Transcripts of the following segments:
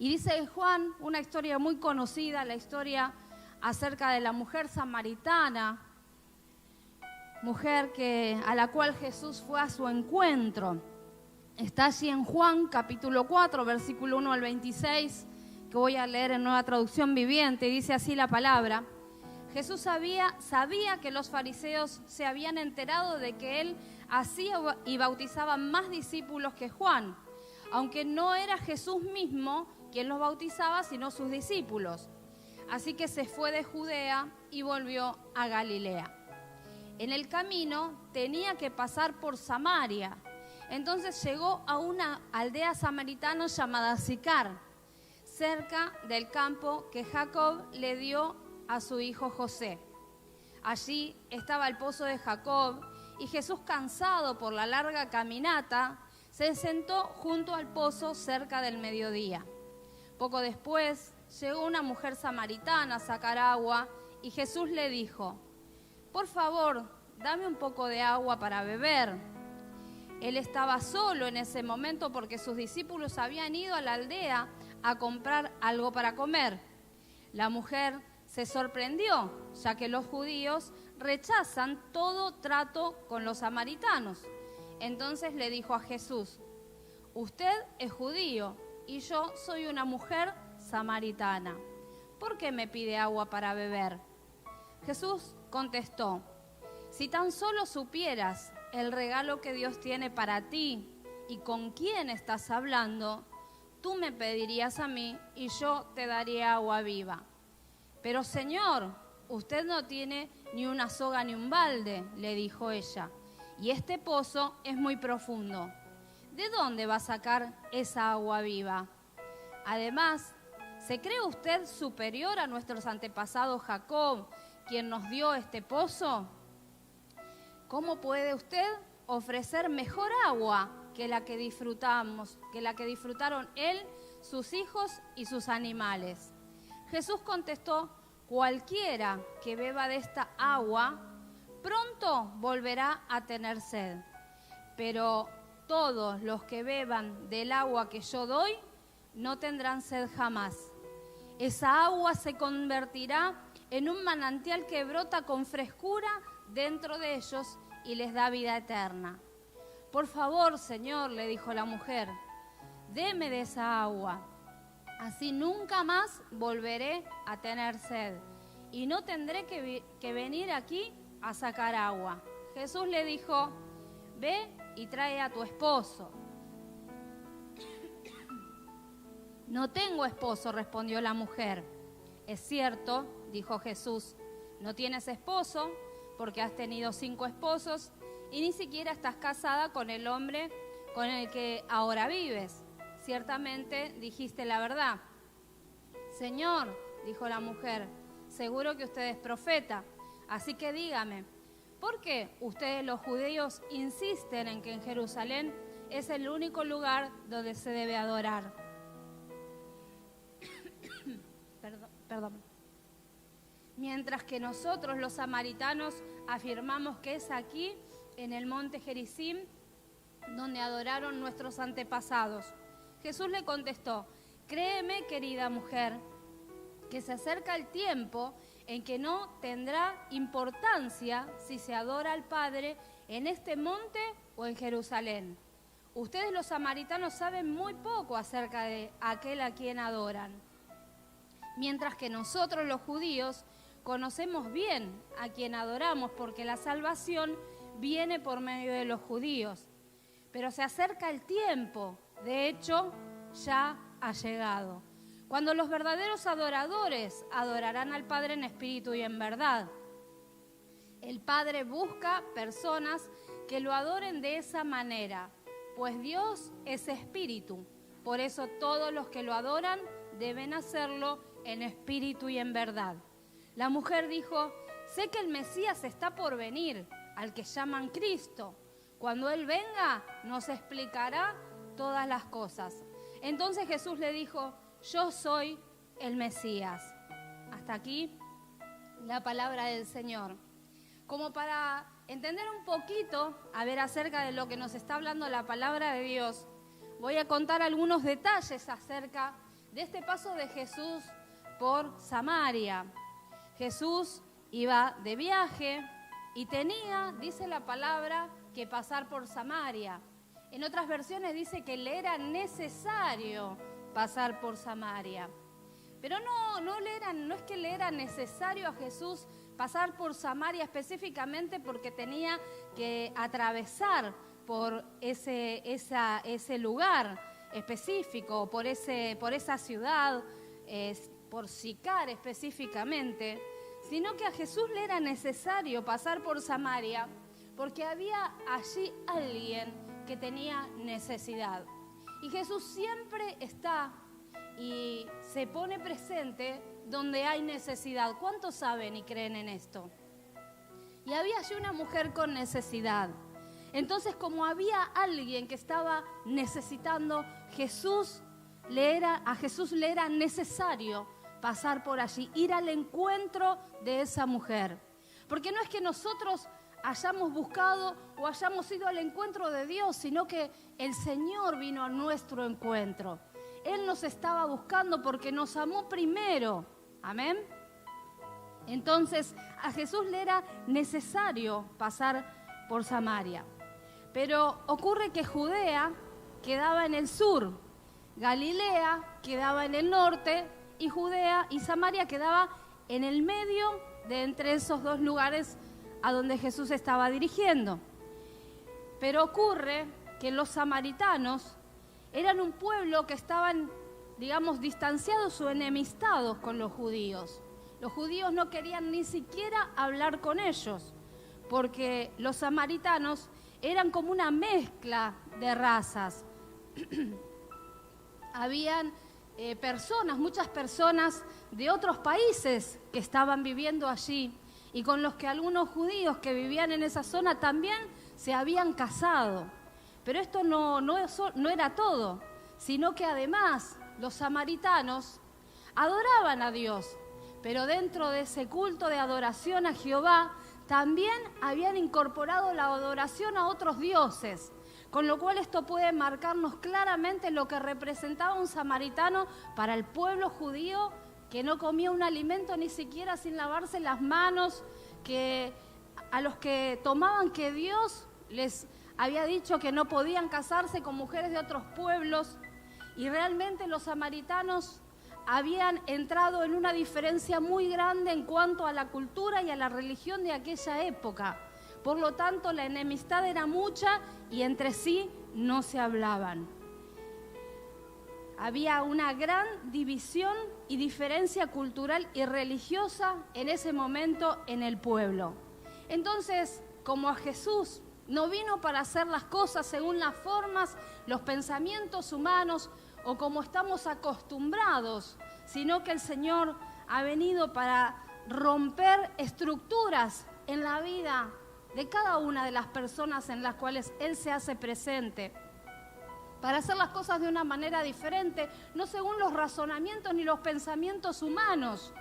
Y dice Juan una historia muy conocida, la historia acerca de la mujer samaritana, mujer a la cual Jesús fue a su encuentro. Está allí en Juan capítulo 4, versículo 1 al 26, que voy a leer en Nueva Traducción Viviente, y dice así la palabra. Jesús sabía que los fariseos se habían enterado de que él hacía y bautizaba más discípulos que Juan, aunque no era Jesús mismo quien los bautizaba, sino sus discípulos. Así que se fue de Judea y volvió a Galilea. En el camino tenía que pasar por Samaria. Entonces llegó a una aldea samaritana llamada Sicar, cerca del campo que Jacob le dio a su hijo José. Allí estaba el pozo de Jacob y Jesús, cansado por la larga caminata, se sentó junto al pozo cerca del mediodía. Poco después llegó una mujer samaritana a sacar agua y Jesús le dijo: «Por favor, dame un poco de agua para beber». Él estaba solo en ese momento porque sus discípulos habían ido a la aldea a comprar algo para comer. La mujer se sorprendió, ya que los judíos rechazan todo trato con los samaritanos. Entonces le dijo a Jesús: «Usted es judío y yo soy una mujer samaritana. ¿Por qué me pide agua para beber?». Jesús contestó: «Si tan solo supieras el regalo que Dios tiene para ti y con quién estás hablando, tú me pedirías a mí y yo te daría agua viva». «Pero Señor, usted no tiene ni una soga ni un balde», le dijo ella, «y este pozo es muy profundo. ¿De dónde va a sacar esa agua viva? Además, ¿se cree usted superior a nuestros antepasados Jacob, quien nos dio este pozo? ¿Cómo puede usted ofrecer mejor agua que la que disfrutaron él, sus hijos y sus animales?». Jesús contestó: «Cualquiera que beba de esta agua pronto volverá a tener sed, pero todos los que beban del agua que yo doy no tendrán sed jamás. Esa agua se convertirá en un manantial que brota con frescura dentro de ellos y les da vida eterna». «Por favor, Señor», le dijo la mujer, «deme de esa agua. Así nunca más volveré a tener sed y no tendré que venir aquí a sacar agua». Jesús le dijo: «Ve y trae a tu esposo». «No tengo esposo», respondió la mujer. «Es cierto», dijo Jesús, «no tienes esposo porque has tenido 5 esposos y ni siquiera estás casada con el hombre con el que ahora vives. Ciertamente dijiste la verdad». «Señor», dijo la mujer, «seguro que usted es profeta, así que dígame, ¿por qué ustedes los judíos insisten en que en Jerusalén es el único lugar donde se debe adorar?» Perdón. «Mientras que nosotros los samaritanos afirmamos que es aquí, en el monte Gerizim, donde adoraron nuestros antepasados». Jesús le contestó: «Créeme, querida mujer, que se acerca el tiempo en que no tendrá importancia si se adora al Padre en este monte o en Jerusalén. Ustedes los samaritanos saben muy poco acerca de aquel a quien adoran, mientras que nosotros los judíos conocemos bien a quien adoramos, porque la salvación viene por medio de los judíos. Pero se acerca el tiempo, de hecho, ya ha llegado, cuando los verdaderos adoradores adorarán al Padre en espíritu y en verdad. El Padre busca personas que lo adoren de esa manera, pues Dios es espíritu. Por eso todos los que lo adoran deben hacerlo en espíritu y en verdad». La mujer dijo: «Sé que el Mesías está por venir, al que llaman Cristo. Cuando Él venga, nos explicará todas las cosas». Entonces Jesús le dijo: «Yo soy el Mesías». Hasta aquí la palabra del Señor. Como para entender un poquito, a ver, acerca de lo que nos está hablando la palabra de Dios, voy a contar algunos detalles acerca de este paso de Jesús por Samaria. Jesús iba de viaje y tenía, dice la palabra, que pasar por Samaria. En otras versiones dice que le era necesario pasar por Samaria. Pero no es que le era necesario a Jesús pasar por Samaria específicamente porque tenía que atravesar por ese lugar específico, por esa ciudad, por Sicar específicamente, sino que a Jesús le era necesario pasar por Samaria porque había allí alguien que tenía necesidad. Y Jesús siempre está y se pone presente donde hay necesidad. ¿Cuántos saben y creen en esto? Y había allí una mujer con necesidad. Entonces, como había alguien que estaba necesitando, a Jesús le era necesario pasar por allí, ir al encuentro de esa mujer. Porque no es que nosotros hayamos buscado o hayamos ido al encuentro de Dios, sino que el Señor vino a nuestro encuentro. Él nos estaba buscando porque nos amó primero. Amén. Entonces, a Jesús le era necesario pasar por Samaria. Pero ocurre que Judea quedaba en el sur, Galilea quedaba en el norte y Judea y Samaria quedaba en el medio de entre esos dos lugares a donde Jesús estaba dirigiendo. Pero ocurre que los samaritanos eran un pueblo que estaban, distanciados o enemistados con los judíos. Los judíos no querían ni siquiera hablar con ellos, porque los samaritanos eran como una mezcla de razas. Habían muchas personas de otros países que estaban viviendo allí y con los que algunos judíos que vivían en esa zona también se habían casado. Pero esto no era todo, sino que además los samaritanos adoraban a Dios, pero dentro de ese culto de adoración a Jehová también habían incorporado la adoración a otros dioses, con lo cual esto puede marcarnos claramente lo que representaba un samaritano para el pueblo judío, que no comía un alimento ni siquiera sin lavarse las manos, a los que tomaban que Dios les había dicho que no podían casarse con mujeres de otros pueblos, y realmente los samaritanos habían entrado en una diferencia muy grande en cuanto a la cultura y a la religión de aquella época. Por lo tanto, la enemistad era mucha y entre sí no se hablaban. Había una gran división y diferencia cultural y religiosa en ese momento en el pueblo. Entonces, como a Jesús no vino para hacer las cosas según las formas, los pensamientos humanos o como estamos acostumbrados, sino que el Señor ha venido para romper estructuras en la vida de cada una de las personas en las cuales Él se hace presente, para hacer las cosas de una manera diferente, no según los razonamientos ni los pensamientos humanos.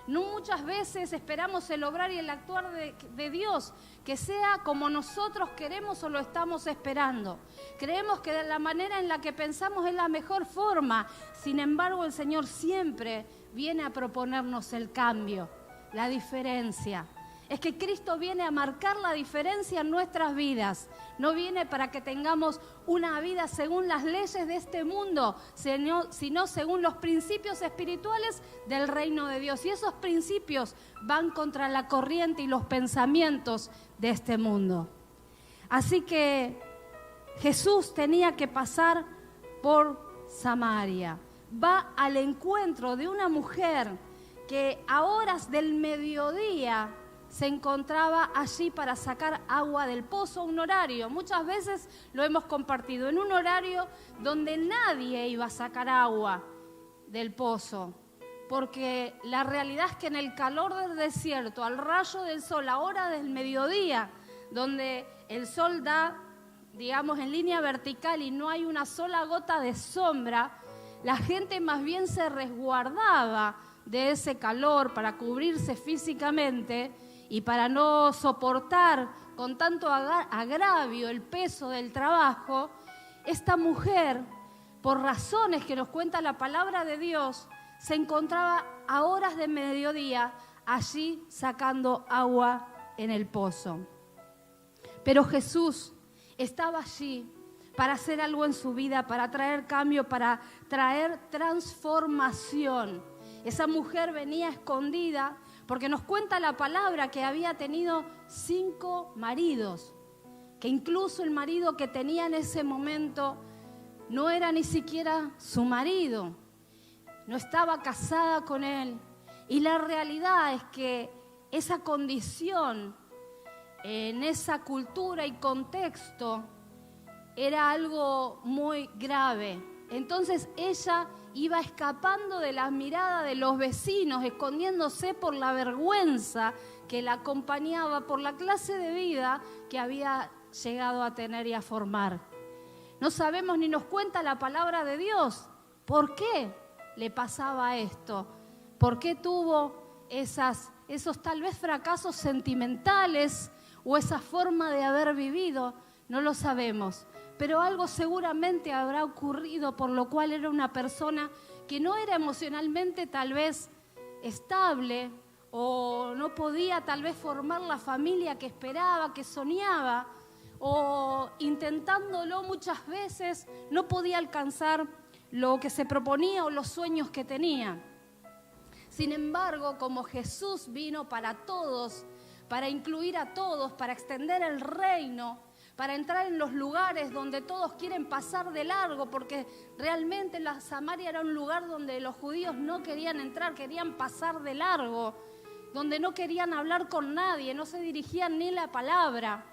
No muchas veces esperamos el obrar y el actuar de Dios, que sea como nosotros queremos o lo estamos esperando. Creemos que de la manera en la que pensamos es la mejor forma. Sin embargo, el Señor siempre viene a proponernos el cambio, la diferencia. Es que Cristo viene a marcar la diferencia en nuestras vidas. No viene para que tengamos una vida según las leyes de este mundo, sino según los principios espirituales del reino de Dios. Y esos principios van contra la corriente y los pensamientos de este mundo. Así que Jesús tenía que pasar por Samaria. Va al encuentro de una mujer que a horas del mediodía se encontraba allí para sacar agua del pozo, un horario, muchas veces lo hemos compartido, en un horario donde nadie iba a sacar agua del pozo, porque la realidad es que en el calor del desierto, al rayo del sol, a hora del mediodía, donde el sol da, en línea vertical y no hay una sola gota de sombra, la gente más bien se resguardaba de ese calor para cubrirse físicamente y para no soportar con tanto agravio el peso del trabajo. Esta mujer, por razones que nos cuenta la palabra de Dios, se encontraba a horas de mediodía allí sacando agua en el pozo. Pero Jesús estaba allí para hacer algo en su vida, para traer cambio, para traer transformación. Esa mujer venía escondida porque nos cuenta la palabra que había tenido 5 maridos, que incluso el marido que tenía en ese momento no era ni siquiera su marido, no estaba casada con él. Y la realidad es que esa condición en esa cultura y contexto era algo muy grave. Entonces ella iba escapando de la mirada de los vecinos, escondiéndose por la vergüenza que la acompañaba, por la clase de vida que había llegado a tener y a formar. No sabemos ni nos cuenta la palabra de Dios por qué le pasaba esto, por qué tuvo esos tal vez fracasos sentimentales o esa forma de haber vivido, no lo sabemos. Pero algo seguramente habrá ocurrido por lo cual era una persona que no era emocionalmente tal vez estable o no podía tal vez formar la familia que esperaba, que soñaba, o intentándolo muchas veces no podía alcanzar lo que se proponía o los sueños que tenía. Sin embargo, como Jesús vino para todos, para incluir a todos, para extender el reino, para entrar en los lugares donde todos quieren pasar de largo, porque realmente la Samaria era un lugar donde los judíos no querían entrar, querían pasar de largo, donde no querían hablar con nadie, no se dirigían ni la palabra.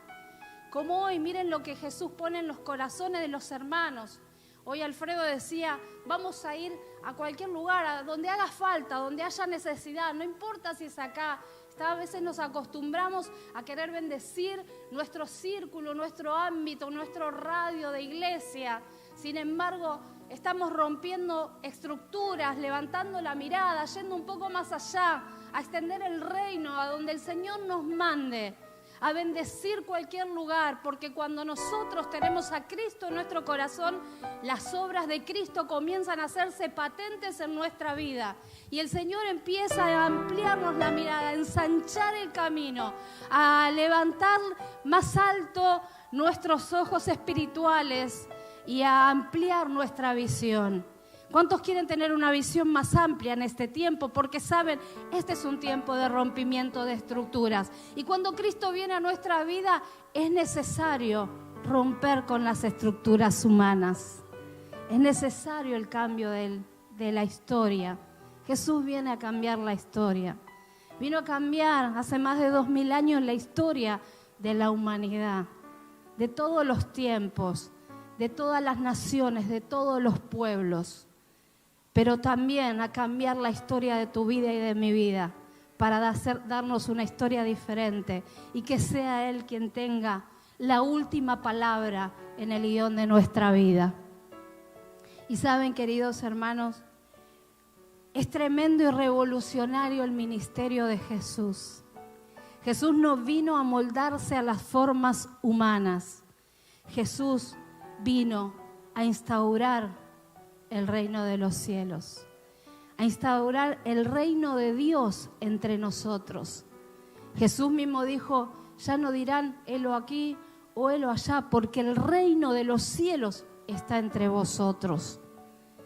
Como hoy, miren lo que Jesús pone en los corazones de los hermanos. Hoy Alfredo decía, vamos a ir a cualquier lugar, a donde haga falta, donde haya necesidad, no importa si es acá. A veces nos acostumbramos a querer bendecir nuestro círculo, nuestro ámbito, nuestro radio de iglesia. Sin embargo, estamos rompiendo estructuras, levantando la mirada, yendo un poco más allá, a extender el reino, a donde el Señor nos mande, a bendecir cualquier lugar, porque cuando nosotros tenemos a Cristo en nuestro corazón, las obras de Cristo comienzan a hacerse patentes en nuestra vida. Y el Señor empieza a ampliarnos la mirada, a ensanchar el camino, a levantar más alto nuestros ojos espirituales y a ampliar nuestra visión. ¿Cuántos quieren tener una visión más amplia en este tiempo? Porque saben, este es un tiempo de rompimiento de estructuras. Y cuando Cristo viene a nuestra vida, es necesario romper con las estructuras humanas. Es necesario el cambio de la historia. Jesús viene a cambiar la historia. Vino a cambiar hace más de 2000 años la historia de la humanidad, de todos los tiempos, de todas las naciones, de todos los pueblos. Pero también a cambiar la historia de tu vida y de mi vida para darnos una historia diferente y que sea Él quien tenga la última palabra en el guión de nuestra vida. Y saben, queridos hermanos, es tremendo y revolucionario el ministerio de Jesús. Jesús no vino a moldarse a las formas humanas. Jesús vino a instaurar el reino de los cielos, a instaurar el reino de Dios entre nosotros. Jesús mismo dijo, ya no dirán helo aquí o helo allá, porque el reino de los cielos está entre vosotros.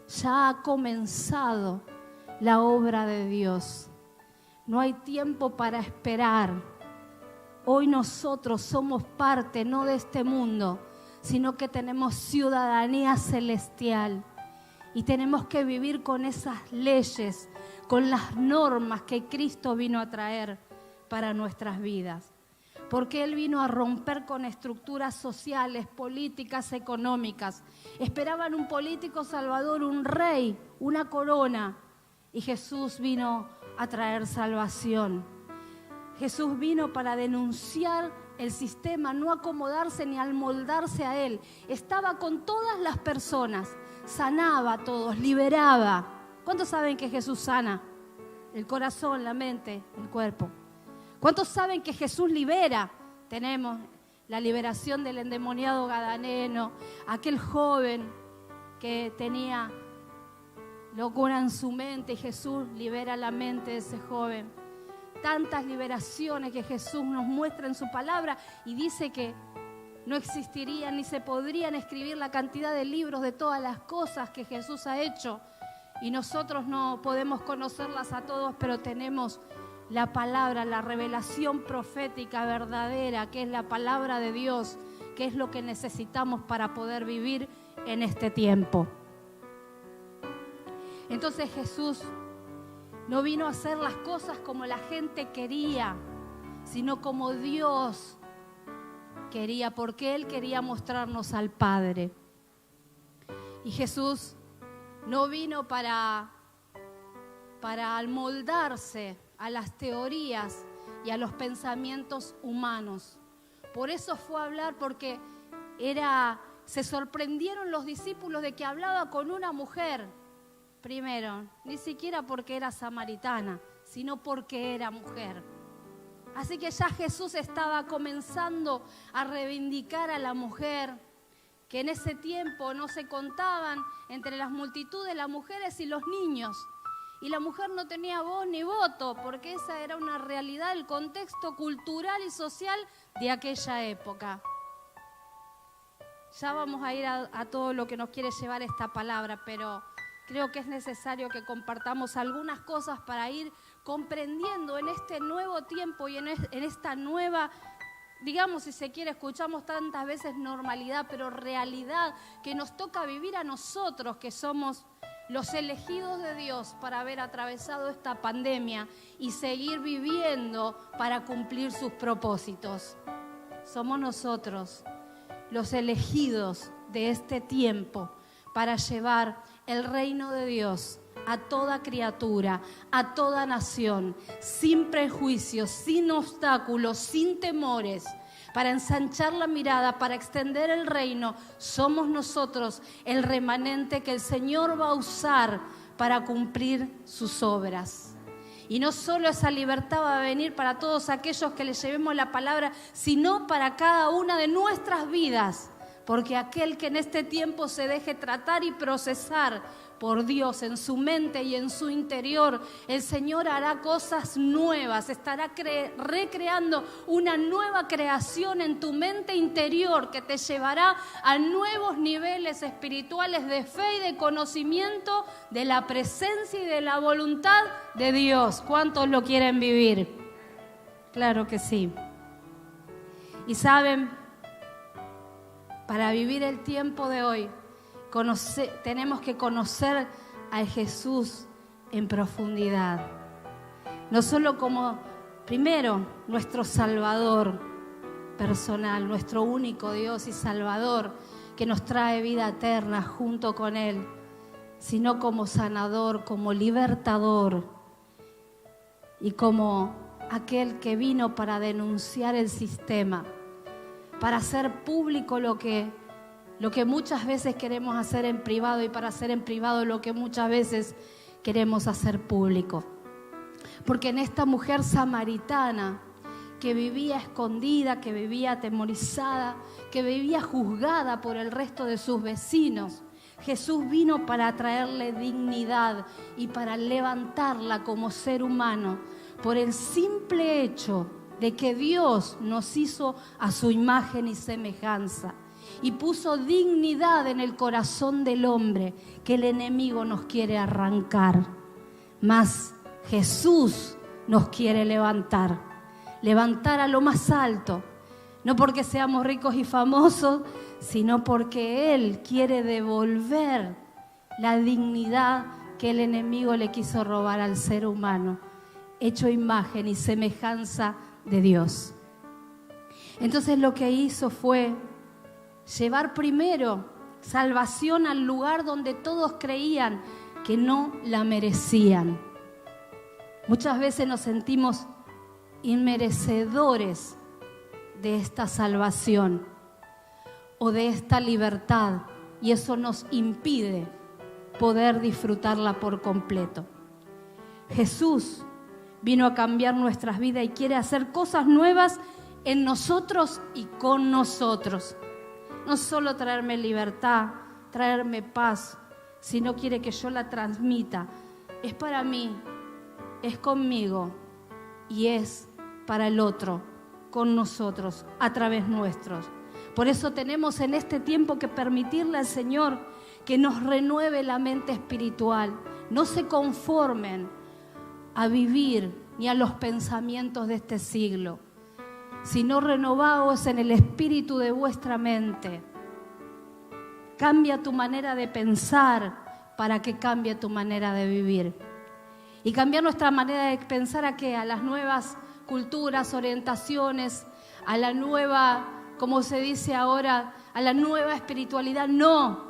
Ya ha comenzado la obra de Dios. No hay tiempo para esperar. Hoy nosotros somos parte no de este mundo, sino que tenemos ciudadanía celestial. Y tenemos que vivir con esas leyes, con las normas que Cristo vino a traer para nuestras vidas. Porque Él vino a romper con estructuras sociales, políticas, económicas. Esperaban un político salvador, un rey, una corona. Y Jesús vino a traer salvación. Jesús vino para denunciar el sistema, no acomodarse ni amoldarse a Él. Estaba con todas las personas. Sanaba a todos, liberaba. ¿Cuántos saben que Jesús sana? El corazón, la mente, el cuerpo. ¿Cuántos saben que Jesús libera? Tenemos la liberación del endemoniado gadareno, aquel joven que tenía locura en su mente y Jesús libera la mente de ese joven. Tantas liberaciones que Jesús nos muestra en su palabra y dice que no existirían ni se podrían escribir la cantidad de libros de todas las cosas que Jesús ha hecho. Y nosotros no podemos conocerlas a todos, pero tenemos la palabra, la revelación profética verdadera, que es la palabra de Dios, que es lo que necesitamos para poder vivir en este tiempo. Entonces Jesús no vino a hacer las cosas como la gente quería, sino como Dios quería, porque Él quería mostrarnos al Padre. Y Jesús no vino para amoldarse a las teorías y a los pensamientos humanos. Por eso fue a hablar, porque se sorprendieron los discípulos de que hablaba con una mujer. Primero, ni siquiera porque era samaritana, sino porque era mujer. Así que ya Jesús estaba comenzando a reivindicar a la mujer, que en ese tiempo no se contaban entre las multitudes las mujeres y los niños. Y la mujer no tenía voz ni voto, porque esa era una realidad, el contexto cultural y social de aquella época. Ya vamos a ir a todo lo que nos quiere llevar esta palabra, pero creo que es necesario que compartamos algunas cosas para ir comprendiendo en este nuevo tiempo y en esta nueva, digamos, si se quiere, escuchamos tantas veces normalidad, pero realidad que nos toca vivir a nosotros, que somos los elegidos de Dios para haber atravesado esta pandemia y seguir viviendo para cumplir sus propósitos. Somos nosotros los elegidos de este tiempo para llevar el reino de Dios a toda criatura, a toda nación, sin prejuicios, sin obstáculos, sin temores, para ensanchar la mirada, para extender el reino. Somos nosotros el remanente que el Señor va a usar para cumplir sus obras. Y no solo esa libertad va a venir para todos aquellos que les llevemos la palabra, sino para cada una de nuestras vidas. Porque aquel que en este tiempo se deje tratar y procesar por Dios en su mente y en su interior, el Señor hará cosas nuevas, estará recreando una nueva creación en tu mente interior que te llevará a nuevos niveles espirituales de fe y de conocimiento de la presencia y de la voluntad de Dios. ¿Cuántos lo quieren vivir? Claro que sí. Y saben, para vivir el tiempo de hoy, tenemos que conocer a Jesús en profundidad. No solo como, primero, nuestro Salvador personal, nuestro único Dios y Salvador, que nos trae vida eterna junto con Él, sino como sanador, como libertador y como aquel que vino para denunciar el sistema, para hacer público lo que muchas veces queremos hacer en privado y para hacer en privado lo que muchas veces queremos hacer público. Porque en esta mujer samaritana que vivía escondida, que vivía atemorizada, que vivía juzgada por el resto de sus vecinos, Jesús vino para traerle dignidad y para levantarla como ser humano por el simple hecho de que Dios nos hizo a su imagen y semejanza y puso dignidad en el corazón del hombre que el enemigo nos quiere arrancar. Mas Jesús nos quiere levantar a lo más alto, no porque seamos ricos y famosos, sino porque Él quiere devolver la dignidad que el enemigo le quiso robar al ser humano, hecho imagen y semejanza de Dios. Entonces lo que hizo fue llevar primero salvación al lugar donde todos creían que no la merecían. Muchas veces nos sentimos inmerecedores de esta salvación o de esta libertad, y eso nos impide poder disfrutarla por completo. Jesús vino a cambiar nuestras vidas y quiere hacer cosas nuevas en nosotros y con nosotros. No solo traerme libertad, traerme paz si no quiere que yo la transmita. Es para mí, es conmigo y es para el otro, con nosotros, a través nuestros. Por eso tenemos en este tiempo que permitirle al Señor que nos renueve la mente espiritual. No se conformen a vivir ni a los pensamientos de este siglo, sino renovaos en el espíritu de vuestra mente. Cambia tu manera de pensar para que cambie tu manera de vivir. Y cambiar nuestra manera de pensar ¿a qué? A las nuevas culturas, orientaciones, a la nueva, como se dice ahora, a la nueva espiritualidad. No,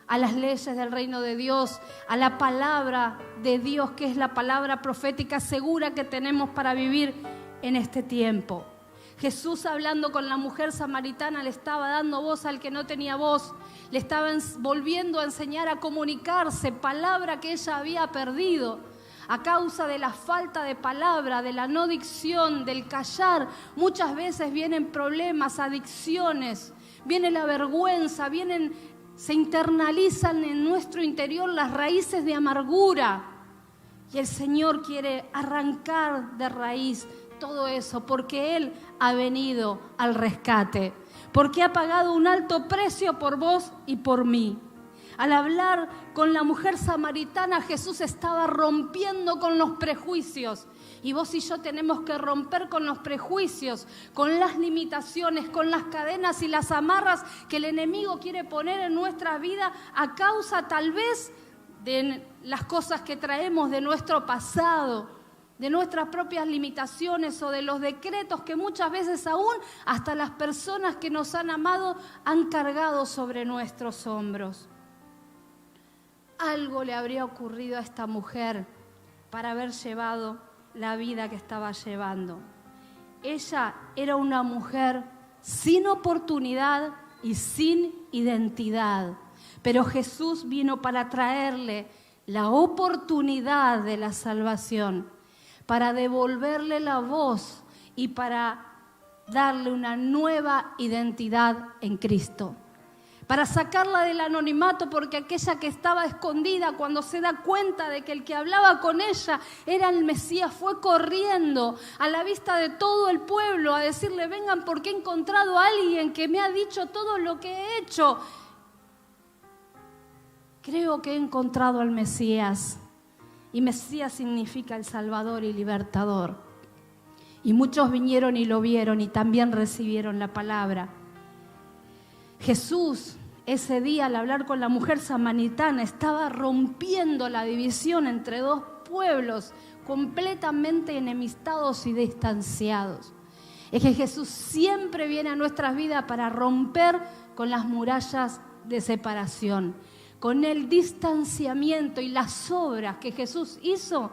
a las leyes del reino de Dios, a la palabra de Dios, que es la palabra profética segura que tenemos para vivir en este tiempo. Jesús, hablando con la mujer samaritana, le estaba dando voz al que no tenía voz, le estaba volviendo a enseñar a comunicarse, palabra que ella había perdido a causa de la falta de palabra, de la no dicción, del callar. Muchas veces vienen problemas, adicciones, viene la vergüenza, se internalizan en nuestro interior las raíces de amargura. Y el Señor quiere arrancar de raíz todo eso, porque Él ha venido al rescate, porque ha pagado un alto precio por vos y por mí. Al hablar con la mujer samaritana, Jesús estaba rompiendo con los prejuicios. Y vos y yo tenemos que romper con los prejuicios, con las limitaciones, con las cadenas y las amarras que el enemigo quiere poner en nuestra vida a causa tal vez de las cosas que traemos de nuestro pasado, de nuestras propias limitaciones o de los decretos que muchas veces aún hasta las personas que nos han amado han cargado sobre nuestros hombros. Algo le habría ocurrido a esta mujer para haber llevado la vida que estaba llevando. Ella era una mujer sin oportunidad y sin identidad, pero Jesús vino para traerle la oportunidad de la salvación, para devolverle la voz y para darle una nueva identidad en Cristo. Para sacarla del anonimato, porque aquella que estaba escondida, cuando se da cuenta de que el que hablaba con ella era el Mesías, fue corriendo a la vista de todo el pueblo a decirle: vengan, porque he encontrado a alguien que me ha dicho todo lo que he hecho. Creo que he encontrado al Mesías, y Mesías significa el Salvador y Libertador. Y muchos vinieron y lo vieron y también recibieron la palabra. Jesús, ese día, al hablar con la mujer samaritana, estaba rompiendo la división entre dos pueblos completamente enemistados y distanciados. Es que Jesús siempre viene a nuestras vidas para romper con las murallas de separación, con el distanciamiento, y las obras que Jesús hizo,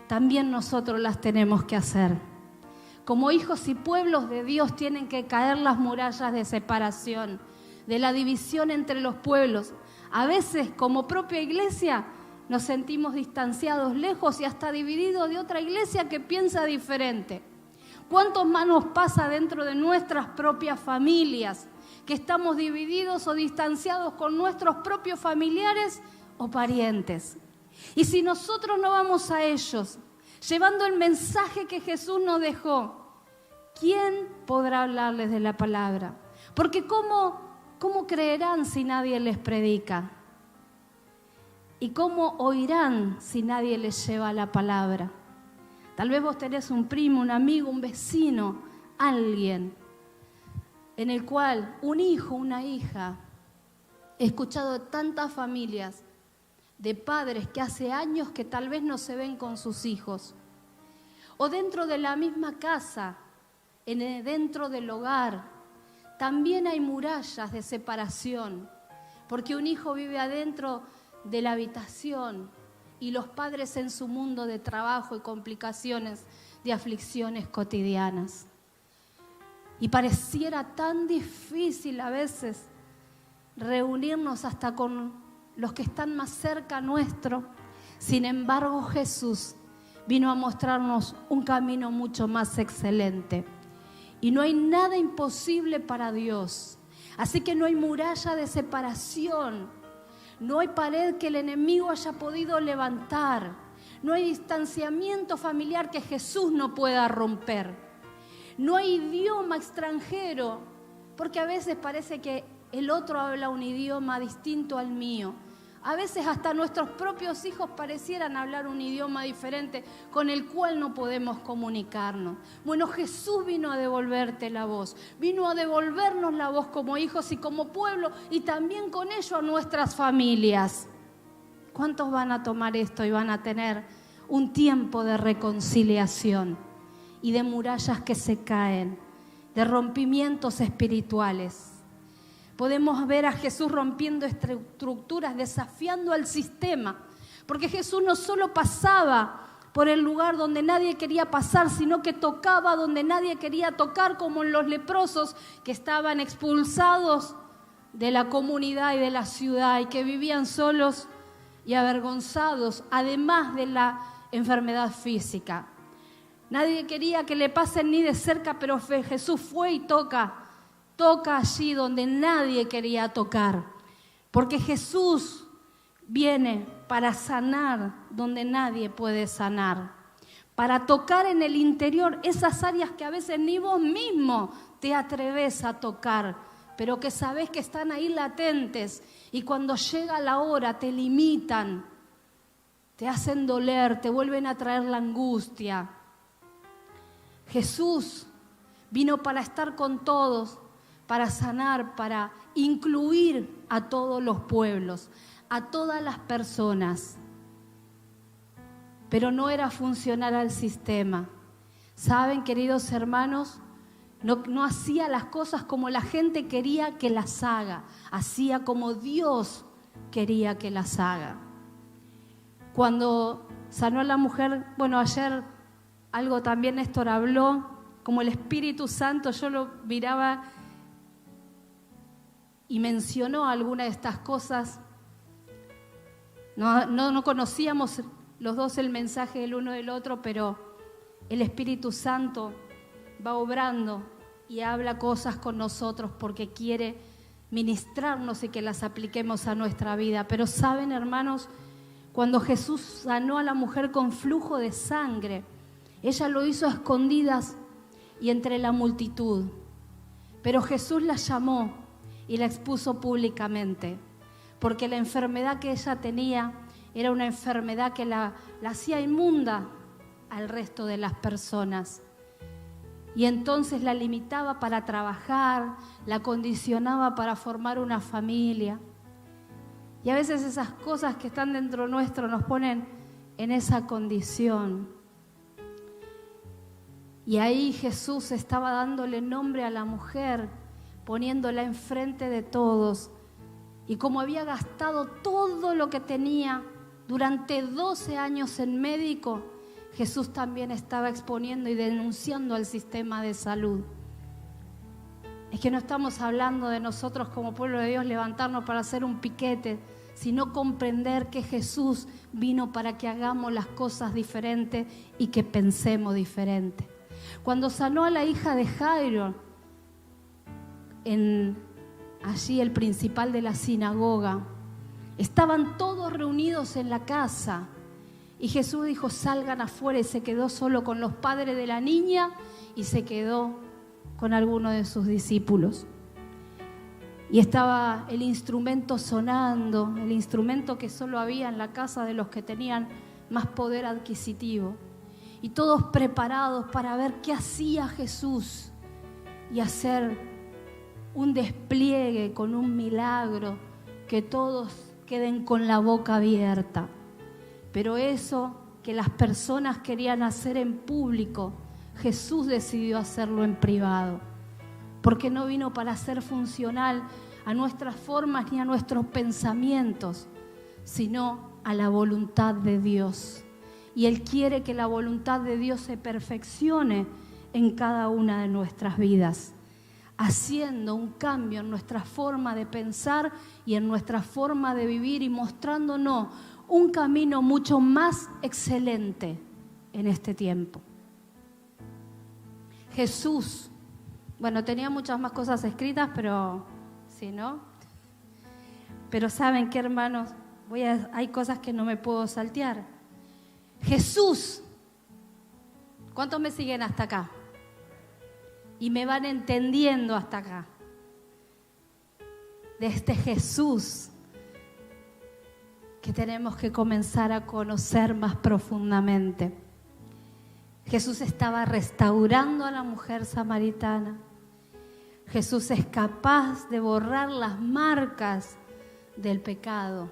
también nosotros las tenemos que hacer. Como hijos y pueblos de Dios tienen que caer las murallas de separación, de la división entre los pueblos. A veces, como propia iglesia, nos sentimos distanciados, lejos y hasta divididos de otra iglesia que piensa diferente. ¿Cuántos más nos pasa dentro de nuestras propias familias, que estamos divididos o distanciados con nuestros propios familiares o parientes? Y si nosotros no vamos a ellos, llevando el mensaje que Jesús nos dejó, ¿quién podrá hablarles de la palabra? Porque ¿cómo creerán si nadie les predica? ¿Y cómo oirán si nadie les lleva la palabra? Tal vez vos tenés un primo, un amigo, un vecino, alguien en el cual un hijo, una hija. He escuchado de tantas familias, de padres que hace años que tal vez no se ven con sus hijos. O dentro de la misma casa, dentro del hogar, también hay murallas de separación, porque un hijo vive adentro de la habitación y los padres en su mundo de trabajo y complicaciones, de aflicciones cotidianas. Y pareciera tan difícil a veces reunirnos hasta con los que están más cerca nuestro. Sin embargo, Jesús vino a mostrarnos un camino mucho más excelente. Y no hay nada imposible para Dios. Así que no hay muralla de separación, no hay pared que el enemigo haya podido levantar, no hay distanciamiento familiar que Jesús no pueda romper, no hay idioma extranjero, porque a veces parece que el otro habla un idioma distinto al mío. A veces hasta nuestros propios hijos parecieran hablar un idioma diferente con el cual no podemos comunicarnos. Bueno, Jesús vino a devolverte la voz, vino a devolvernos la voz como hijos y como pueblo y también con ello a nuestras familias. ¿Cuántos van a tomar esto y van a tener un tiempo de reconciliación y de murallas que se caen, de rompimientos espirituales? Podemos ver a Jesús rompiendo estructuras, desafiando al sistema, porque Jesús no solo pasaba por el lugar donde nadie quería pasar, sino que tocaba donde nadie quería tocar, como en los leprosos que estaban expulsados de la comunidad y de la ciudad y que vivían solos y avergonzados, además de la enfermedad física. Nadie quería que le pasen ni de cerca, pero Jesús fue y toca allí donde nadie quería tocar, porque Jesús viene para sanar donde nadie puede sanar, para tocar en el interior esas áreas que a veces ni vos mismo te atreves a tocar, pero que sabés que están ahí latentes y cuando llega la hora te limitan, te hacen doler, te vuelven a traer la angustia. Jesús vino para estar con todos, para sanar, para incluir a todos los pueblos, a todas las personas. Pero no era funcionar al sistema. ¿Saben, queridos hermanos? No hacía las cosas como la gente quería que las haga, hacía como Dios quería que las haga. Cuando sanó a la mujer, bueno, ayer algo también Néstor habló, como el Espíritu Santo, yo lo miraba y mencionó alguna de estas cosas. No conocíamos los dos el mensaje del uno del otro, pero el Espíritu Santo va obrando y habla cosas con nosotros porque quiere ministrarnos y que las apliquemos a nuestra vida. Pero saben, hermanos, cuando Jesús sanó a la mujer con flujo de sangre, ella lo hizo a escondidas y entre la multitud. Pero Jesús la llamó y la expuso públicamente, porque la enfermedad que ella tenía era una enfermedad que la hacía inmunda al resto de las personas. Y entonces la limitaba para trabajar, la condicionaba para formar una familia. Y a veces esas cosas que están dentro nuestro nos ponen en esa condición. Y ahí Jesús estaba dándole nombre a la mujer, poniéndola enfrente de todos. Y como había gastado todo lo que tenía durante 12 años en médico, Jesús también estaba exponiendo y denunciando al sistema de salud. Es que no estamos hablando de nosotros como pueblo de Dios levantarnos para hacer un piquete, sino comprender que Jesús vino para que hagamos las cosas diferentes y que pensemos diferente. Cuando sanó a la hija de Jairo, allí el principal de la sinagoga, estaban todos reunidos en la casa y Jesús dijo: salgan afuera, y se quedó solo con los padres de la niña y se quedó con algunos de sus discípulos. Y estaba el instrumento sonando, el instrumento que solo había en la casa de los que tenían más poder adquisitivo, y todos preparados para ver qué hacía Jesús y hacer un despliegue con un milagro, que todos queden con la boca abierta. Pero eso que las personas querían hacer en público, Jesús decidió hacerlo en privado, porque no vino para ser funcional a nuestras formas ni a nuestros pensamientos, sino a la voluntad de Dios. Y Él quiere que la voluntad de Dios se perfeccione en cada una de nuestras vidas, haciendo un cambio en nuestra forma de pensar y en nuestra forma de vivir, y mostrándonos un camino mucho más excelente en este tiempo. Jesús, bueno, tenía muchas más cosas escritas, pero Sí, ¿no? Pero ¿saben qué, hermanos? Hay cosas que no me puedo saltear. Jesús. ¿Cuántos me siguen hasta acá? Y me van entendiendo hasta acá. De este Jesús que tenemos que comenzar a conocer más profundamente. Jesús estaba restaurando a la mujer samaritana. Jesús es capaz de borrar las marcas del pecado.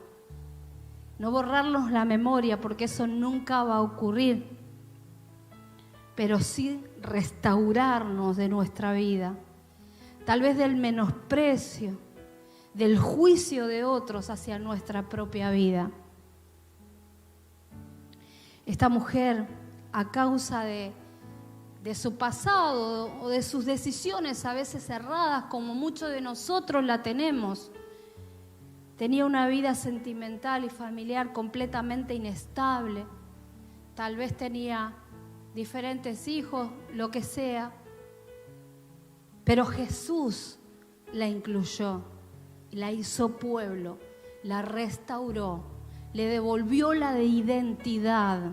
No borrarnos la memoria, porque eso nunca va a ocurrir, pero sí restaurarnos de nuestra vida, tal vez del menosprecio, del juicio de otros hacia nuestra propia vida. Esta mujer, a causa de su pasado o de sus decisiones a veces erradas, como muchos de nosotros la tenemos, tenía una vida sentimental y familiar completamente inestable. Tal vez tenía diferentes hijos, lo que sea, pero Jesús la incluyó, la hizo pueblo, la restauró, le devolvió la identidad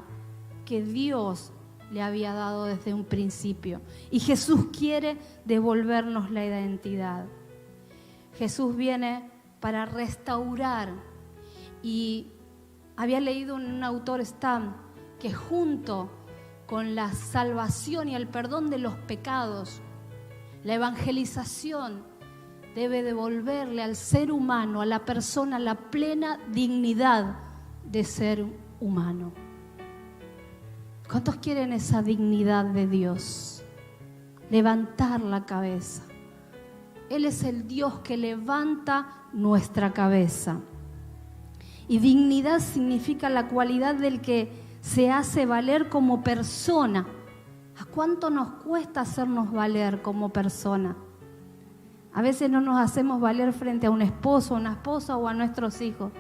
que Dios le había dado desde un principio. Y Jesús quiere devolvernos la identidad. Jesús viene para restaurar. Y había leído en un autor, Stam, que junto con la salvación y el perdón de los pecados, la evangelización debe devolverle al ser humano, a la persona, la plena dignidad de ser humano. ¿Cuántos quieren esa dignidad de Dios? Levantar la cabeza. Él es el Dios que levanta nuestra cabeza. Y dignidad significa la cualidad del que se hace valer como persona. ¿A cuánto nos cuesta hacernos valer como persona? A veces no nos hacemos valer frente a un esposo, a una esposa o a nuestros hijos,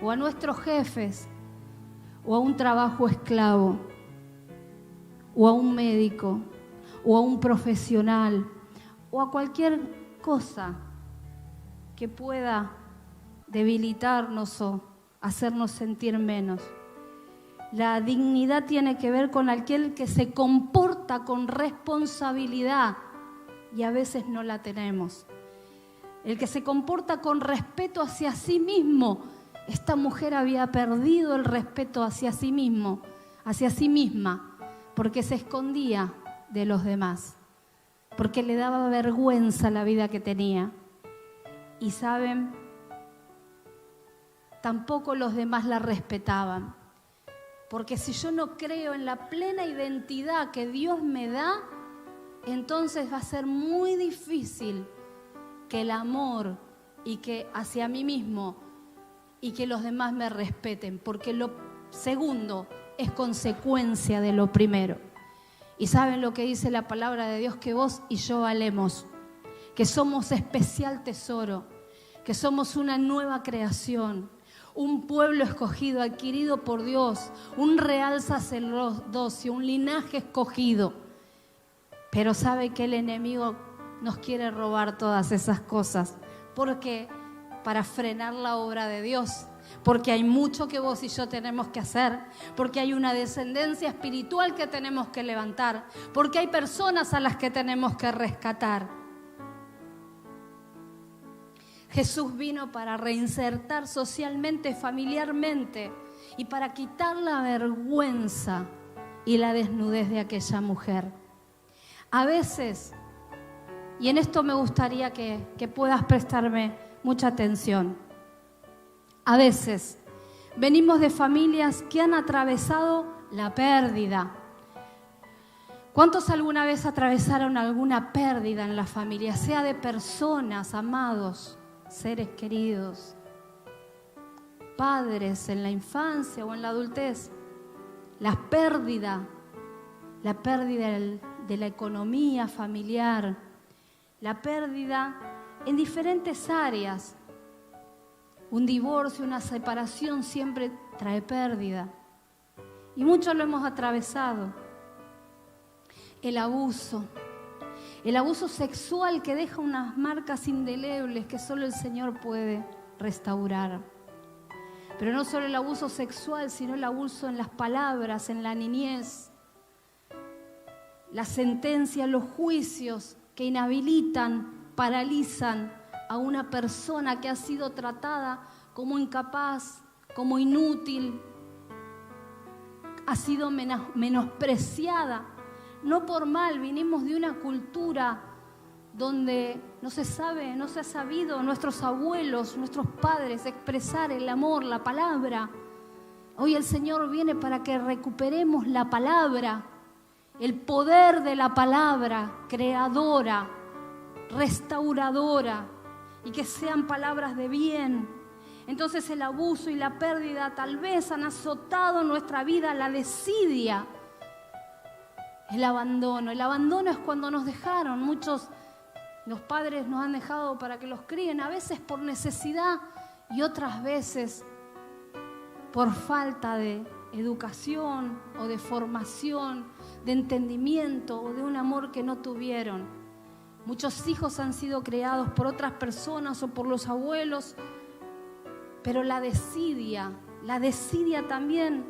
o a nuestros jefes, o a un trabajo esclavo, o a un médico, o a un profesional, o a cualquier cosa que pueda debilitarnos o hacernos sentir menos. La dignidad tiene que ver con aquel que se comporta con responsabilidad y a veces no la tenemos. El que se comporta con respeto hacia sí mismo. Esta mujer había perdido el respeto hacia sí mismo, hacia sí misma, porque se escondía de los demás, porque le daba vergüenza la vida que tenía. Y saben, tampoco los demás la respetaban, porque si yo no creo en la plena identidad que Dios me da, entonces va a ser muy difícil que el amor y que hacia mí mismo y que los demás me respeten, porque lo segundo es consecuencia de lo primero. Y saben lo que dice la palabra de Dios, que vos y yo valemos, que somos especial tesoro, que somos una nueva creación, un pueblo escogido, adquirido por Dios, un real sacerdocio, un linaje escogido. Pero sabe que el enemigo nos quiere robar todas esas cosas, porque para frenar la obra de Dios, porque hay mucho que vos y yo tenemos que hacer, porque hay una descendencia espiritual que tenemos que levantar, porque hay personas a las que tenemos que rescatar. Jesús vino para reinsertar socialmente, familiarmente y para quitar la vergüenza y la desnudez de aquella mujer. A veces, y en esto me gustaría que puedas prestarme mucha atención, a veces venimos de familias que han atravesado la pérdida. ¿Cuántos alguna vez atravesaron alguna pérdida en la familia, sea de personas, amados, seres queridos, padres en la infancia o en la adultez? La pérdida de la economía familiar, la pérdida en diferentes áreas. Un divorcio, una separación siempre trae pérdida. Y muchos lo hemos atravesado. El abuso, El abuso sexual que deja unas marcas indelebles que solo el Señor puede restaurar. Pero no solo el abuso sexual, sino el abuso en las palabras, en la niñez. La sentencia, los juicios que inhabilitan, paralizan a una persona que ha sido tratada como incapaz, como inútil, ha sido menospreciada. No por mal, vinimos de una cultura donde no se ha sabido nuestros abuelos, nuestros padres expresar el amor, la palabra. Hoy el Señor viene para que recuperemos la palabra, el poder de la palabra creadora, restauradora, y que sean palabras de bien. Entonces el abuso y la pérdida tal vez han azotado nuestra vida, la desidia, el abandono. El abandono es cuando nos dejaron. Muchos, los padres nos han dejado para que los críen, a veces por necesidad y otras veces por falta de educación o de formación, de entendimiento o de un amor que no tuvieron. Muchos hijos han sido creados por otras personas o por los abuelos, pero la desidia también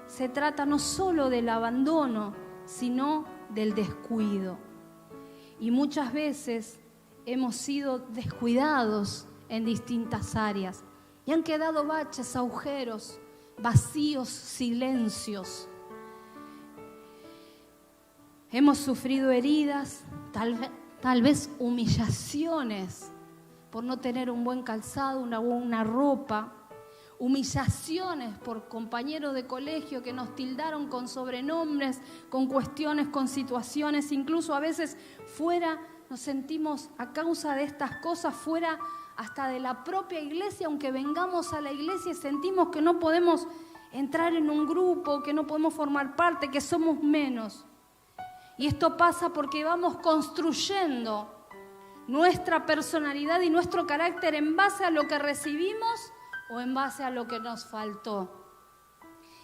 se trata no solo del abandono, sino del descuido. Y muchas veces hemos sido descuidados en distintas áreas y han quedado baches, agujeros, vacíos, silencios. Hemos sufrido heridas, tal vez humillaciones por no tener un buen calzado, una buena ropa, humillaciones por compañeros de colegio que nos tildaron con sobrenombres, con cuestiones, con situaciones, incluso a veces fuera, nos sentimos a causa de estas cosas fuera hasta de la propia iglesia, aunque vengamos a la iglesia y sentimos que no podemos entrar en un grupo, que no podemos formar parte, que somos menos. Y esto pasa porque vamos construyendo nuestra personalidad y nuestro carácter en base a lo que recibimos o en base a lo que nos faltó.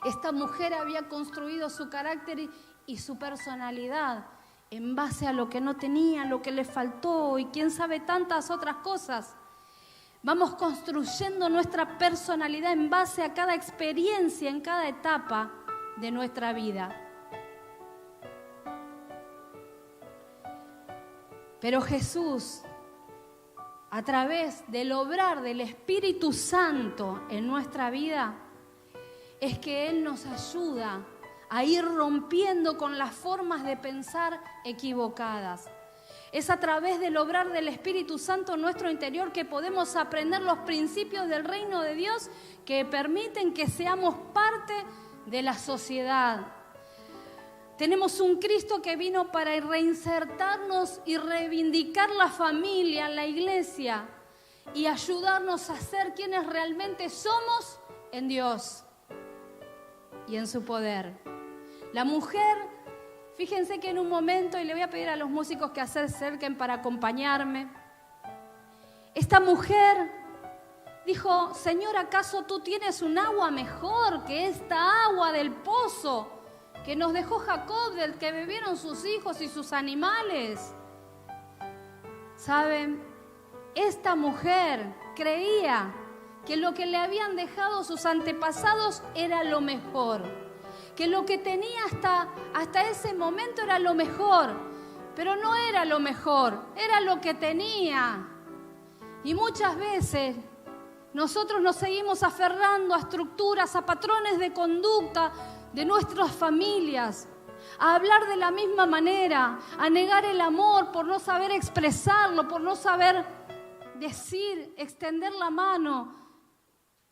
Esta mujer había construido su carácter y su personalidad en base a lo que no tenía, lo que le faltó y quién sabe tantas otras cosas. Vamos construyendo nuestra personalidad en base a cada experiencia, en cada etapa de nuestra vida. Pero Jesús, a través del obrar del Espíritu Santo en nuestra vida, es que Él nos ayuda a ir rompiendo con las formas de pensar equivocadas. Es a través del obrar del Espíritu Santo en nuestro interior que podemos aprender los principios del reino de Dios que permiten que seamos parte de la sociedad. Tenemos un Cristo que vino para reinsertarnos y reivindicar la familia, la iglesia y ayudarnos a ser quienes realmente somos en Dios y en su poder. La mujer, fíjense que en un momento, y le voy a pedir a los músicos que se acerquen para acompañarme, esta mujer dijo: Señor, ¿acaso tú tienes un agua mejor que esta agua del pozo que nos dejó Jacob, del que bebieron sus hijos y sus animales? ¿Saben? Esta mujer creía que lo que le habían dejado sus antepasados era lo mejor, que lo que tenía hasta ese momento era lo mejor, pero no era lo mejor, era lo que tenía. Y muchas veces nosotros nos seguimos aferrando a estructuras, a patrones de conducta de nuestras familias, a hablar de la misma manera, a negar el amor por no saber expresarlo, por no saber decir, extender la mano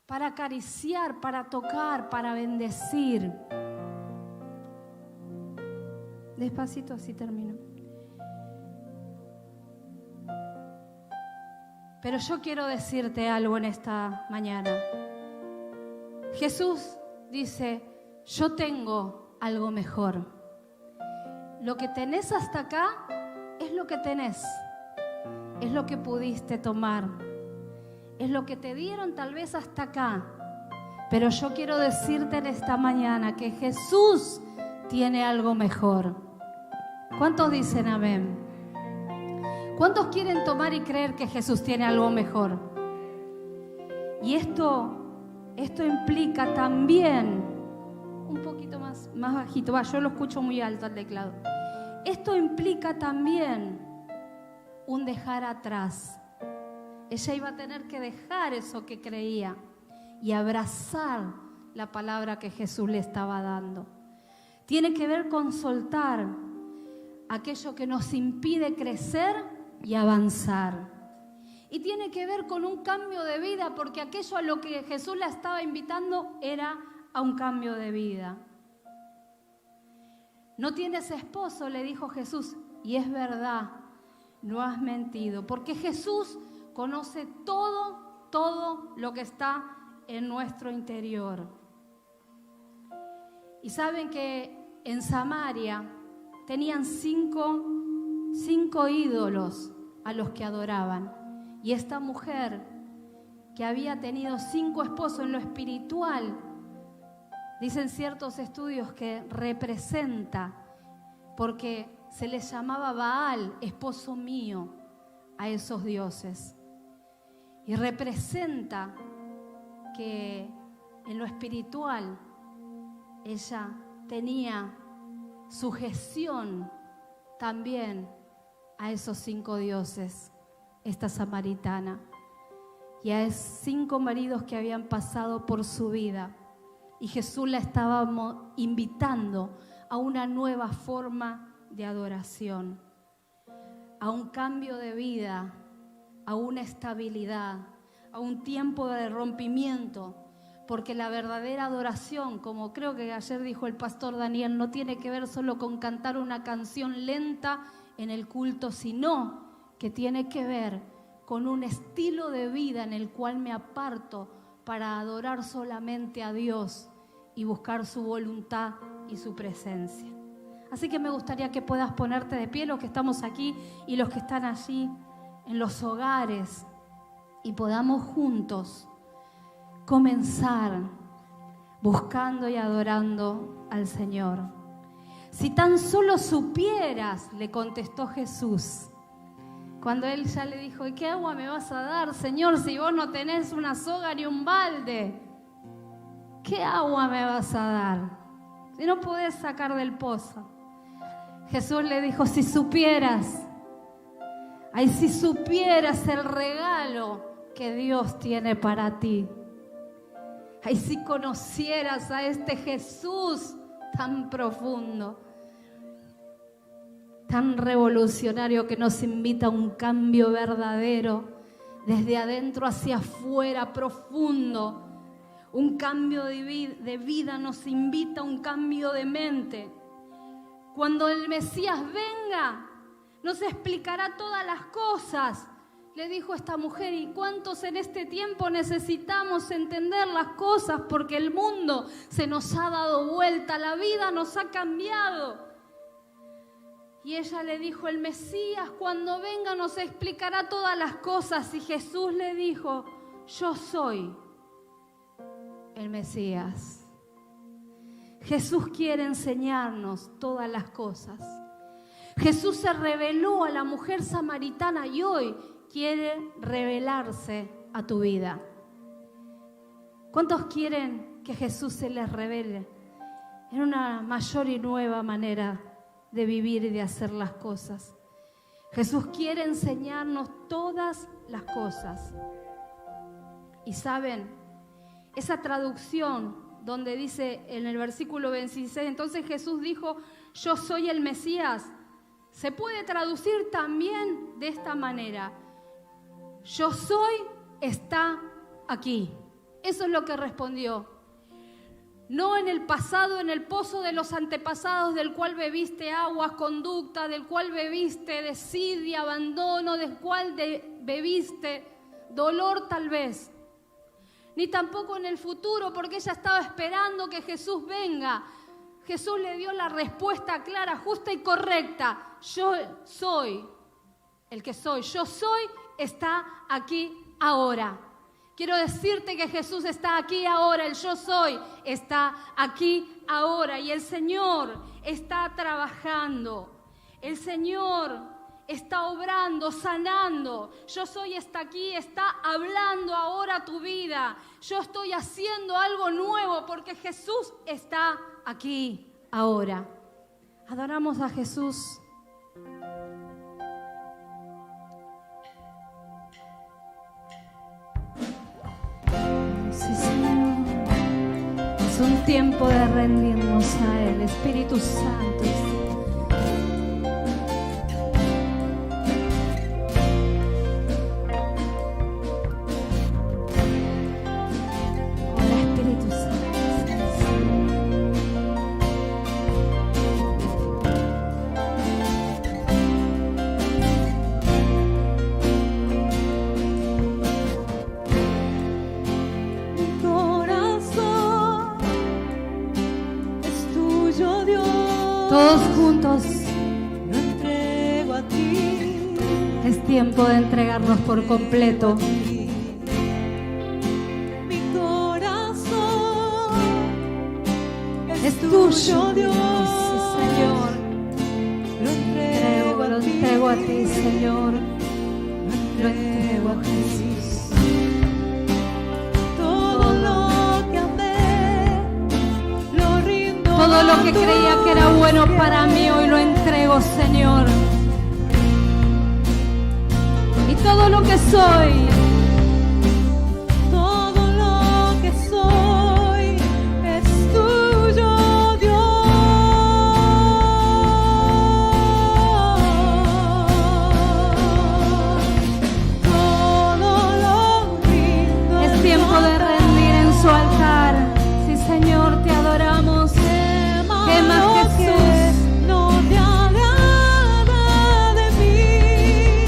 para acariciar, para tocar, para bendecir. Despacito, así termino. Pero yo quiero decirte algo en esta mañana. Jesús dice: yo tengo algo mejor. Lo que tenés hasta acá es lo que tenés. Es lo que pudiste tomar. Es lo que te dieron tal vez hasta acá. Pero yo quiero decirte en esta mañana que Jesús tiene algo mejor. ¿Cuántos dicen amén? ¿Cuántos quieren tomar y creer que Jesús tiene algo mejor? Y esto implica también, un poquito más bajito, yo lo escucho muy alto al teclado. Esto implica también un dejar atrás. Ella iba a tener que dejar eso que creía y abrazar la palabra que Jesús le estaba dando. Tiene que ver con soltar aquello que nos impide crecer y avanzar. Y tiene que ver con un cambio de vida, porque aquello a lo que Jesús la estaba invitando era a un cambio de vida. No tienes esposo, le dijo Jesús, y es verdad, no has mentido, porque Jesús conoce todo lo que está en nuestro interior. Y saben que en Samaria tenían cinco ídolos a los que adoraban. Y esta mujer, que había tenido 5 esposos en lo espiritual, dicen ciertos estudios que representa, porque se les llamaba Baal, esposo mío, a esos dioses. Y representa que en lo espiritual ella tenía sujeción también a esos 5 dioses, esta samaritana, y a 5 maridos que habían pasado por su vida. Y Jesús la estaba invitando a una nueva forma de adoración, a un cambio de vida, a una estabilidad, a un tiempo de rompimiento, porque la verdadera adoración, como creo que ayer dijo el pastor Daniel, no tiene que ver solo con cantar una canción lenta en el culto, sino que tiene que ver con un estilo de vida en el cual me aparto para adorar solamente a Dios y buscar su voluntad y su presencia. Así que me gustaría que puedas ponerte de pie, los que estamos aquí y los que están allí en los hogares, y podamos juntos comenzar buscando y adorando al Señor. Si tan solo supieras, le contestó Jesús, cuando él ya le dijo, ¿y qué agua me vas a dar, Señor, si vos no tenés una soga ni un balde? ¿Qué agua me vas a dar si no podés sacar del pozo? Jesús le dijo, si supieras, si supieras el regalo que Dios tiene para ti. Si conocieras a este Jesús tan profundo, tan revolucionario, que nos invita a un cambio verdadero, desde adentro hacia afuera, profundo. Un cambio de vida nos invita a un cambio de mente. Cuando el Mesías venga, nos explicará todas las cosas. Le dijo esta mujer, ¿y cuántos en este tiempo necesitamos entender las cosas? Porque el mundo se nos ha dado vuelta, la vida nos ha cambiado. Y ella le dijo, el Mesías cuando venga nos explicará todas las cosas. Y Jesús le dijo, yo soy el Mesías. Jesús quiere enseñarnos todas las cosas. Jesús se reveló a la mujer samaritana y hoy quiere revelarse a tu vida. ¿Cuántos quieren que Jesús se les revele en una mayor y nueva manera de vivir y de hacer las cosas? Jesús quiere enseñarnos todas las cosas. Y saben, esa traducción donde dice en el versículo 26, entonces Jesús dijo, yo soy el Mesías, se puede traducir también de esta manera: yo soy, está aquí. Eso es lo que respondió. No en el pasado, en el pozo de los antepasados, del cual bebiste aguas, conducta, del cual bebiste desidia, abandono, del cual bebiste dolor tal vez. Ni tampoco en el futuro, porque ella estaba esperando que Jesús venga. Jesús le dio la respuesta clara, justa y correcta. Yo soy el que soy. Yo soy, está aquí ahora. Quiero decirte que Jesús está aquí ahora. El yo soy está aquí ahora. Y el Señor está trabajando. El Señor está obrando, sanando. Yo soy está aquí, está hablando ahora a tu vida. Yo estoy haciendo algo nuevo porque Jesús está aquí ahora. Adoramos a Jesús. Sí, Señor. Es un tiempo de rendirnos a Él, Espíritu Santo. Todos juntos, lo entrego a ti. es tiempo de entregarnos por completo. Mi corazón Es tuyo, Dios. Sí, Señor. Lo entrego a ti, Señor. Lo entrego a Jesús. Todo lo que amé, lo rindo. Todo lo que creía que era bueno para mí, hoy lo entrego, Señor. Y todo lo que soy, Todo lo que soy es tuyo, Dios. Todo lo rindo. es tiempo de rendir en su altar. Sí, Señor, te adoramos. Quema, Jesús. No te agrada de mí.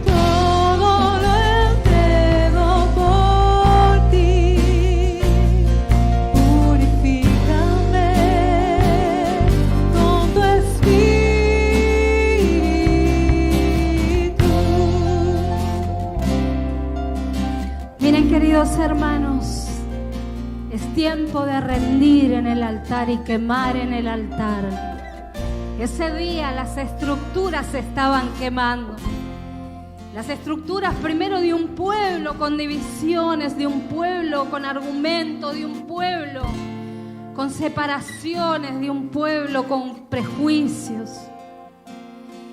Todo lo entrego por ti. Purifícame con tu espíritu. Miren, queridos hermanos, es tiempo de rendir en el altar y quemar en el altar. Ese día las estructuras se estaban quemando. Las estructuras primero de un pueblo con divisiones, de un pueblo con argumentos, de un pueblo con separaciones, de un pueblo con prejuicios.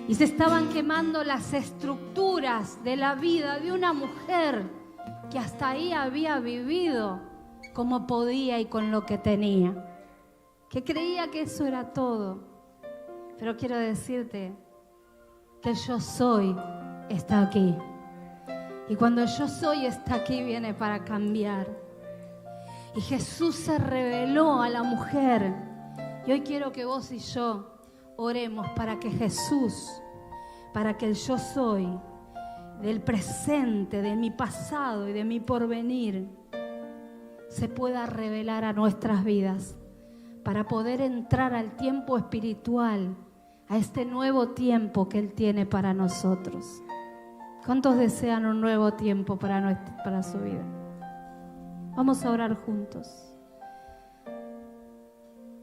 Y se estaban quemando las estructuras de la vida de una mujer que hasta ahí había vivido como podía y con lo que tenía, que creía que eso era todo. Pero quiero decirte que el yo soy está aquí. Y cuando el yo soy está aquí, viene para cambiar. Y Jesús se reveló a la mujer. Y hoy quiero que vos y yo oremos para que Jesús, para que el yo soy del presente, de mi pasado y de mi porvenir, se pueda revelar a nuestras vidas para poder entrar al tiempo espiritual, a este nuevo tiempo que Él tiene para nosotros. ¿Cuántos desean un nuevo tiempo para su vida? Vamos a orar juntos.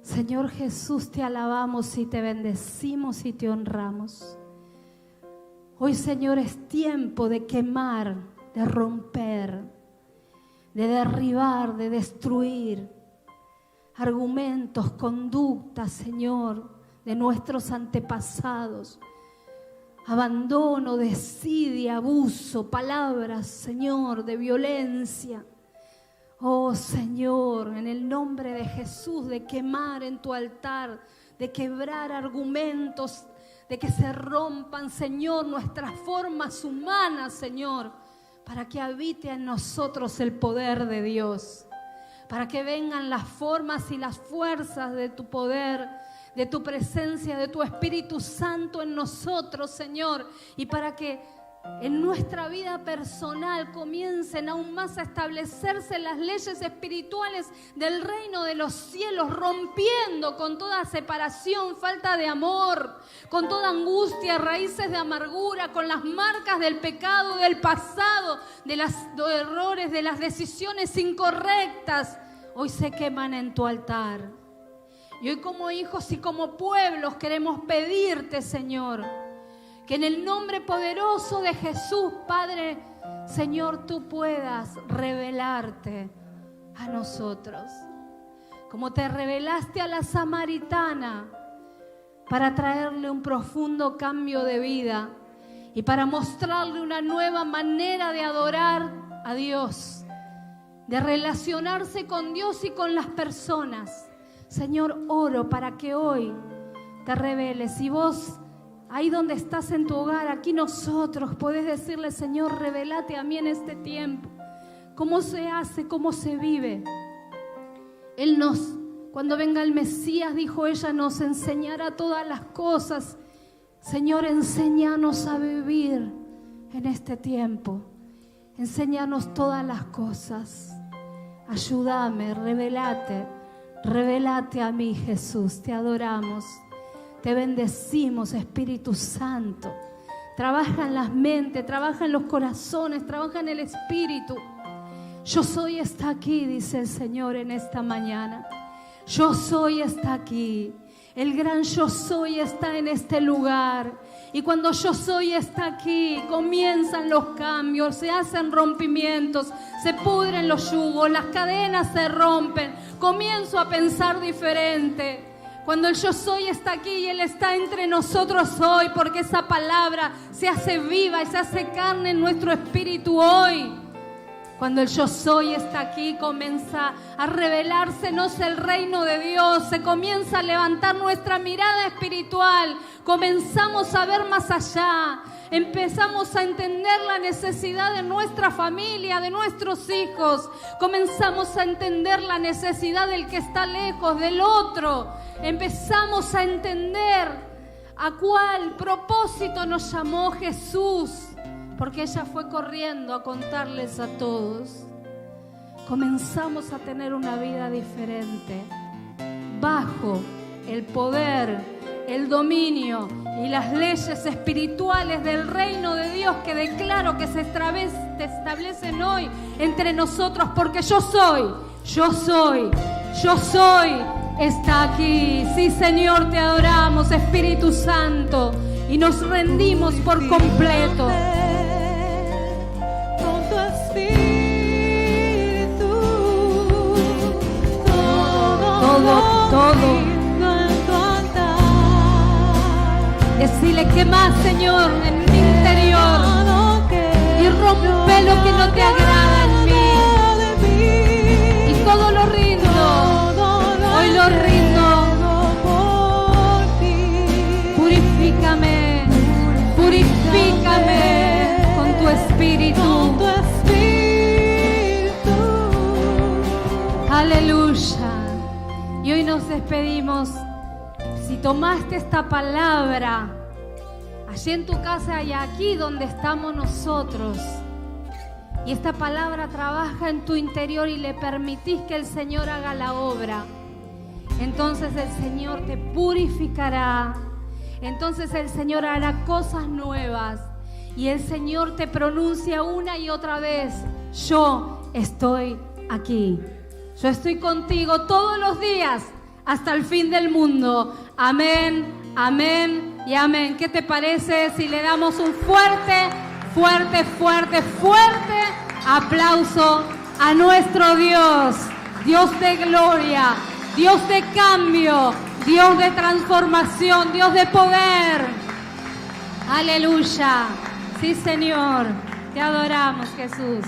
Señor Jesús, te alabamos y te bendecimos y te honramos. Hoy, Señor, es tiempo de quemar, de romper, de derribar, de destruir argumentos, conductas, Señor, de nuestros antepasados. Abandono, desidia, abuso, palabras, Señor, de violencia. Oh, Señor, en el nombre de Jesús, de quemar en tu altar, de quebrar argumentos, de que se rompan, Señor, nuestras formas humanas, Señor, para que habite en nosotros el poder de Dios, para que vengan las formas y las fuerzas de tu poder, de tu presencia, de tu Espíritu Santo en nosotros, Señor, y para que en nuestra vida personal comiencen aún más a establecerse las leyes espirituales del reino de los cielos, rompiendo con toda separación, falta de amor, con toda angustia, raíces de amargura, con las marcas del pecado, del pasado, de los errores, de las decisiones incorrectas. Hoy se queman en tu altar. Y hoy como hijos y como pueblos queremos pedirte, Señor, Que en el nombre poderoso de Jesús, Padre, Señor, tú puedas revelarte a nosotros. Como te revelaste a la samaritana para traerle un profundo cambio de vida y para mostrarle una nueva manera de adorar a Dios, de relacionarse con Dios y con las personas. Señor, oro para que hoy te reveles. Y vos, ahí donde estás en tu hogar, aquí nosotros, podés decirle: Señor, revelate a mí en este tiempo. ¿Cómo se hace? ¿Cómo se vive? Cuando venga el Mesías, dijo ella, nos enseñará todas las cosas. Señor, enséñanos a vivir en este tiempo. Enséñanos todas las cosas. Ayúdame, revelate a mí, Jesús. Te adoramos, te bendecimos, Espíritu Santo. Trabaja en las mentes, trabaja en los corazones, trabaja en el espíritu. Yo soy está aquí, dice el Señor en esta mañana. Yo soy está aquí. El gran yo soy está en este lugar. Y cuando yo soy está aquí, comienzan los cambios, se hacen rompimientos, se pudren los yugos, las cadenas se rompen. Comienzo a pensar diferente. Cuando el yo soy está aquí y Él está entre nosotros hoy, porque esa palabra se hace viva y se hace carne en nuestro espíritu hoy. Cuando el yo soy está aquí, comienza a revelársenos el reino de Dios, se comienza a levantar nuestra mirada espiritual, comenzamos a ver más allá, empezamos a entender la necesidad de nuestra familia, de nuestros hijos, comenzamos a entender la necesidad del que está lejos, del otro, empezamos a entender a cuál propósito nos llamó Jesús. Porque ella fue corriendo a contarles a todos. Comenzamos a tener una vida diferente, bajo el poder, el dominio y las leyes espirituales del reino de Dios que declaro que se establecen hoy entre nosotros. Porque yo soy, está aquí. Sí, Señor, te adoramos, Espíritu Santo, y nos rendimos por completo. Todo. Decile: ¿qué más, Señor, en mi interior? Y rompe lo que no te agrada en mí. Y todo lo rindo. Hoy lo rindo. Purifícame con tu espíritu. Aleluya. Y hoy nos despedimos. Si tomaste esta palabra allí en tu casa y aquí donde estamos nosotros, y esta palabra trabaja en tu interior y le permitís que el Señor haga la obra, entonces el Señor te purificará, entonces el Señor hará cosas nuevas y el Señor te pronuncia una y otra vez: yo estoy aquí. Yo estoy contigo todos los días hasta el fin del mundo. Amén, amén y amén. ¿Qué te parece si le damos un fuerte aplauso a nuestro Dios? Dios de gloria, Dios de cambio, Dios de transformación, Dios de poder. Aleluya. Sí, Señor, te adoramos, Jesús.